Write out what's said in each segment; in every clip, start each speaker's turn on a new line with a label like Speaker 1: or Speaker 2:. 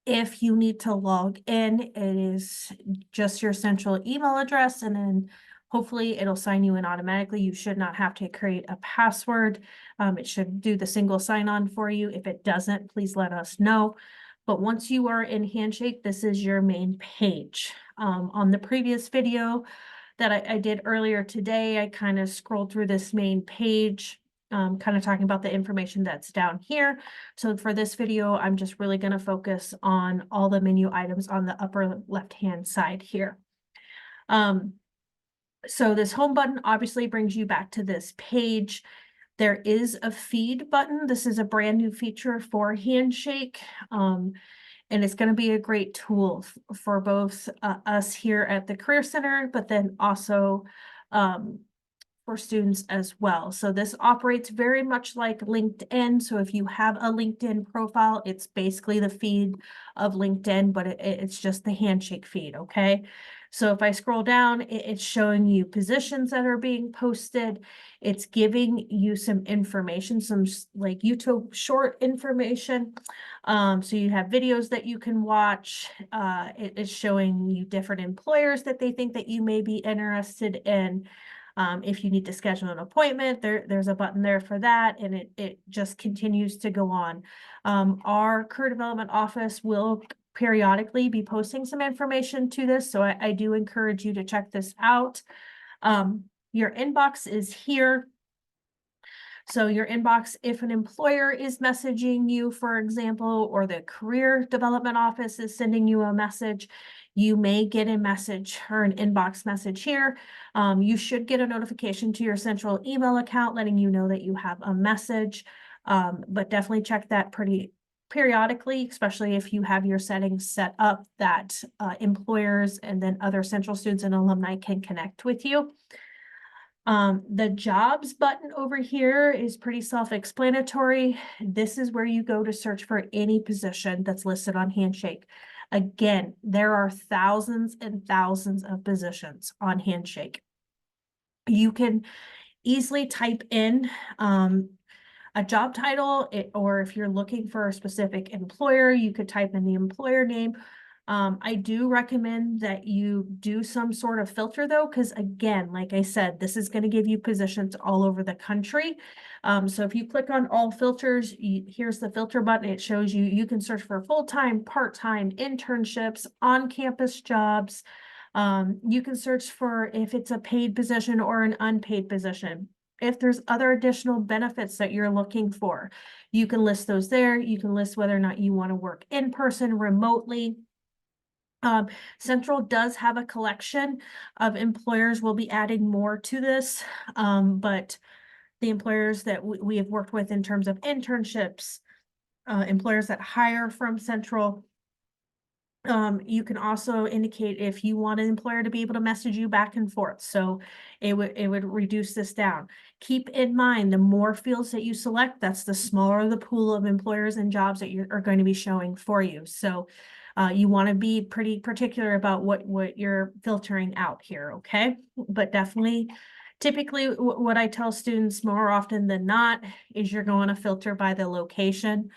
Speaker 1: If you need to log in, it is just your central email address, and then hopefully it'll sign you in automatically. You should not have to create a password. It should do the single sign-on for you. If it doesn't, please let us know. But once you are in Handshake, this is your main page. On the previous video that I did earlier today, I kind of scrolled through this main page, kind of talking about the information that's down here. So for this video, I'm just really going to focus on all the menu items on the upper left-hand side here. So this home button obviously brings you back to this page. There is a feed button. This is a brand new feature for Handshake. And it's going to be a great tool for both us here at the Career Center, but then also for students as well. So this operates very much like LinkedIn. So if you have a LinkedIn profile, it's basically the feed of LinkedIn, but it's just the Handshake feed, okay? So if I scroll down, it's showing you positions that are being posted. It's giving you some information, some like YouTube short information. So you have videos that you can watch. It is showing you different employers that they think that you may be interested in. If you need to schedule an appointment, there's a button there for that, and it just continues to go on. Our career development office will periodically be posting some information to this, so I do encourage you to check this out. Your inbox is here. So your inbox, if an employer is messaging you, for example, or the career development office is sending you a message, you may get a message or an inbox message here. You should get a notification to your central email account letting you know that you have a message, but definitely check that pretty periodically, especially if you have your settings set up that employers and then other central students and alumni can connect with you. The jobs button over here is pretty self-explanatory. This is where you go to search for any position that's listed on Handshake. Again, there are thousands and thousands of positions on Handshake. You can easily type in a job title, or if you're looking for a specific employer, you could type in the employer name. I do recommend that you do some sort of filter though, because again, like I said, this is going to give you positions all over the country. So if you click on all filters, here's the filter button. It shows you, you can search for full-time, part-time, internships, on-campus jobs. You can search for if it's a paid position or an unpaid position. If there's other additional benefits that you're looking for, you can list those there. You can list whether or not you want to work in person, remotely. Central does have a collection of employers. We'll be adding more to this, but the employers that we have worked with in terms of internships, employers that hire from Central, you can also indicate if you want an employer to be able to message you back and forth. So it would reduce this down. Keep in mind, the more fields that you select, that's the smaller the pool of employers and jobs that are going to be showing for you. So you want to be pretty particular about what you're filtering out here, okay? But definitely, typically what I tell students more often than not is you're going to filter by the location.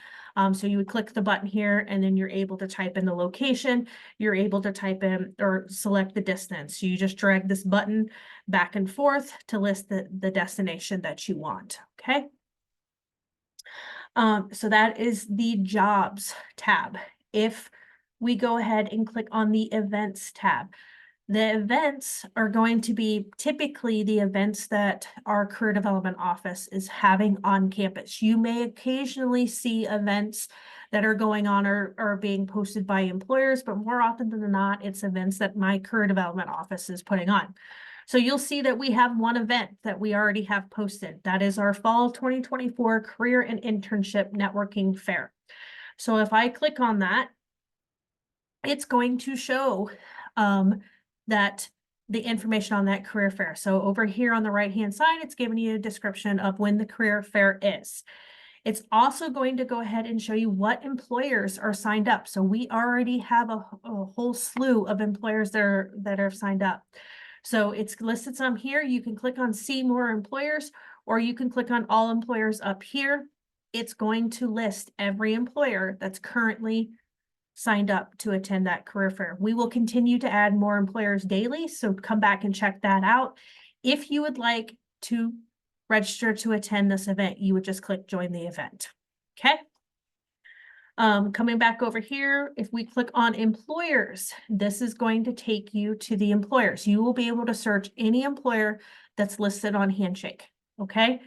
Speaker 1: So you would click the button here and then you're able to type in the location. You're able to type in or select the distance. You just drag this button back and forth to list the destination that you want, okay? So that is the jobs tab. If we go ahead and click on the events tab, the events are going to be typically the events that our career development office is having on campus. You may occasionally see events that are going on or are being posted by employers, but more often than not, it's events that my career development office is putting on. So you'll see that we have one event that we already have posted. That is our Fall 2024 Career and Internship Networking Fair. So if I click on that, it's going to show that the information on that career fair. So over here on the right-hand side, it's giving you a description of when the career fair is. It's also going to go ahead and show you what employers are signed up. So we already have a whole slew of employers that are signed up. So it's listed some here. You can click on see more employers, or you can click on all employers up here. it's going to list every employer that's currently signed up to attend that career fair. We will continue to add more employers daily, so come back and check that out. If you would like to register to attend this event, you would just click join the event. Okay. Coming back over here, if we click on employers, this is going to take you to the employers. You will be able to search any employer that's listed on Handshake. Okay.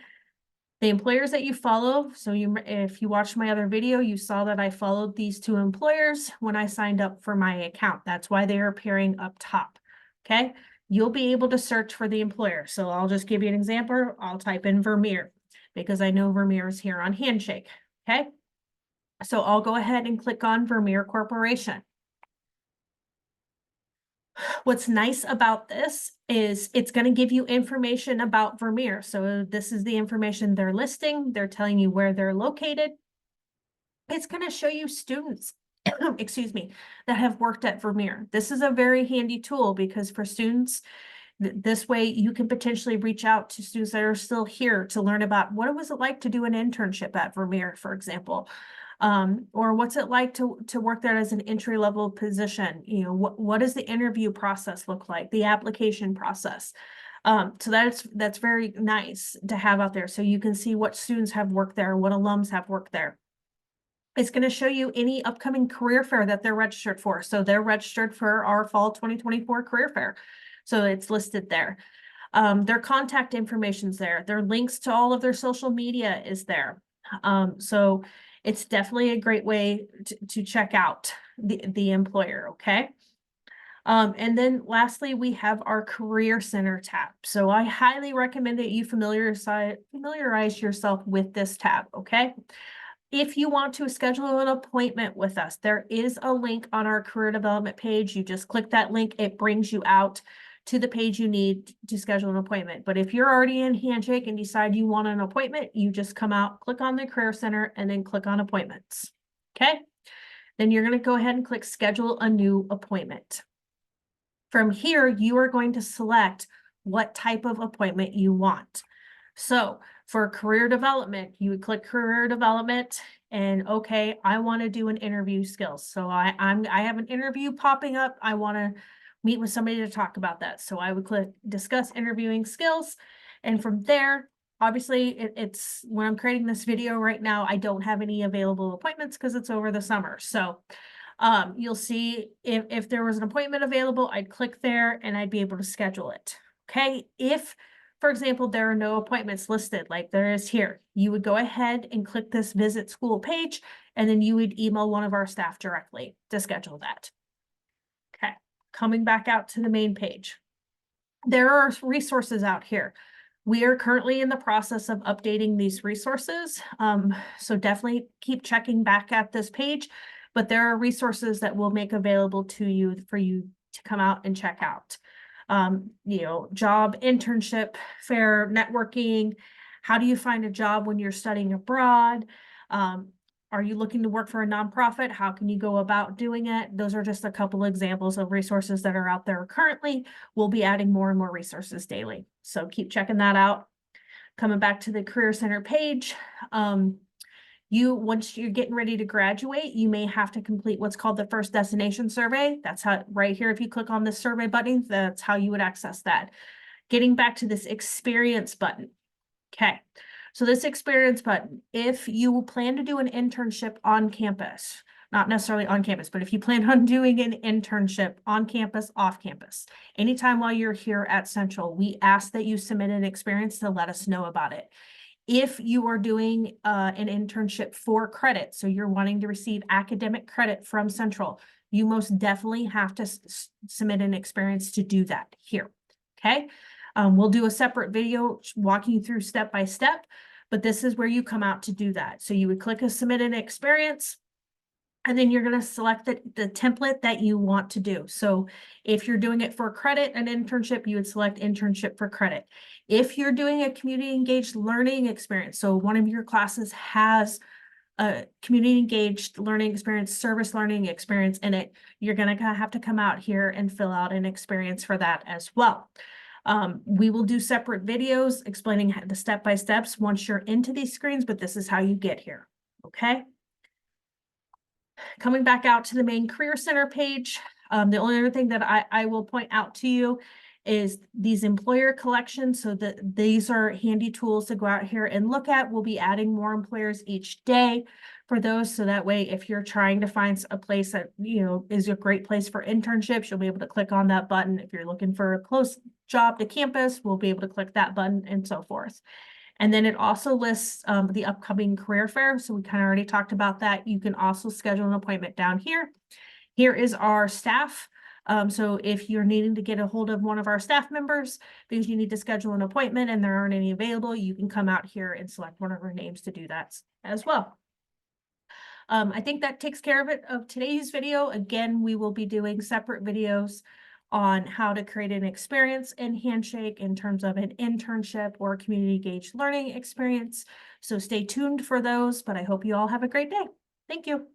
Speaker 1: The employers that you follow, so if you watched my other video, you saw that I followed these 2 employers when I signed up for my account. That's why they are appearing up top. Okay. You'll be able to search for the employer. So I'll just give you an example. I'll type in Vermeer because I know Vermeer is here on Handshake. Okay. So I'll go ahead and click on Vermeer Corporation. What's nice about this is it's going to give you information about Vermeer. So this is the information they're listing. They're telling you where they're located. It's going to show you students, excuse me, that have worked at Vermeer. This is a very handy tool because for students, this way you can potentially reach out to students that are still here to learn about what was it like to do an internship at Vermeer, for example. Or what's it like to work there as an entry-level position? You know, what does the interview process look like? The application process. So that's very nice to have out there. So you can see what students have worked there, what alums have worked there. It's going to show you any upcoming career fair that they're registered for. So they're registered for our fall 2024 career fair. So it's listed there. Their contact information's there. Their links to all of their social media is there. So it's definitely a great way to check out the employer, okay? And then lastly, we have our Career Center tab. So I highly recommend that you familiarize yourself with this tab, okay? If you want to schedule an appointment with us, there is a link on our career development page. You just click that link, it brings you out to the page you need to schedule an appointment. But if you're already in Handshake and decide you want an appointment, you just come out, click on the Career Center, and then click on appointments. Okay. Then you're going to go ahead and click schedule a new appointment. From here, you are going to select what type of appointment you want. So for career development, you would click career development and okay, I want to do an interview skills. So I have an interview popping up. I want to meet with somebody to talk about that. So I would click discuss interviewing skills. And from there, obviously it's when I'm creating this video right now, I don't have any available appointments because it's over the summer. So you'll see if there was an appointment available, I'd click there and I'd be able to schedule it. Okay. If, for example, there are no appointments listed like there is here, you would go ahead and click this visit school page, and then you would email one of our staff directly to schedule that. Okay. Coming back out to the main page. There are resources out here. We are currently in the process of updating these resources. So definitely keep checking back at this page, but there are resources that we'll make available to you for you to come out and check out. You know, job, internship, fair, networking. How do you find a job when you're studying abroad? Are you looking to work for a nonprofit? How can you go about doing it? Those are just a couple examples of resources that are out there currently. We'll be adding more and more resources daily. So keep checking that out. Coming back to the Career Center page, once you're getting ready to graduate, you may have to complete what's called the first destination survey. That's how right here, if you click on the survey button, that's how you would access that. Getting back to this experience button. Okay. So this experience button, if you plan to do an internship on campus, not necessarily on campus, but if you plan on doing an internship on campus, off campus, anytime while you're here at Central, we ask that you submit an experience to let us know about it. If you are doing an internship for credit, so you're wanting to receive academic credit from Central, you most definitely have to submit an experience to do that here. Okay. We'll do a separate video walking you through step by step, but this is where you come out to do that. So you would click a submit an experience, and then you're going to select the template that you want to do. So if you're doing it for credit, an internship, you would select internship for credit. If you're doing a community engaged learning experience, so one of your classes has a community engaged learning experience, service learning experience in it, you're going to have to come out here and fill out an experience for that as well. We will do separate videos explaining the step-by-steps once you're into these screens, but this is how you get here, okay? Coming back out to the main Career Center page, the only other thing that I will point out to you is these employer collections. So that these are handy tools to go out here and look at. We'll be adding more employers each day for those. So that way, if you're trying to find a place that, you know, is a great place for internships, you'll be able to click on that button. If you're looking for a close job to campus, we'll be able to click that button and so forth. And then it also lists the upcoming career fair. So we kind of already talked about that. You can also schedule an appointment down here. Here is our staff. So if you're needing to get a hold of one of our staff members because you need to schedule an appointment and there aren't any available, you can come out here and select one of our names to do that as well. I think that takes care of it of today's video. Again, we will be doing separate videos on how to create an experience in Handshake in terms of an internship or community engaged learning experience. So stay tuned for those, but I hope you all have a great day. Thank you.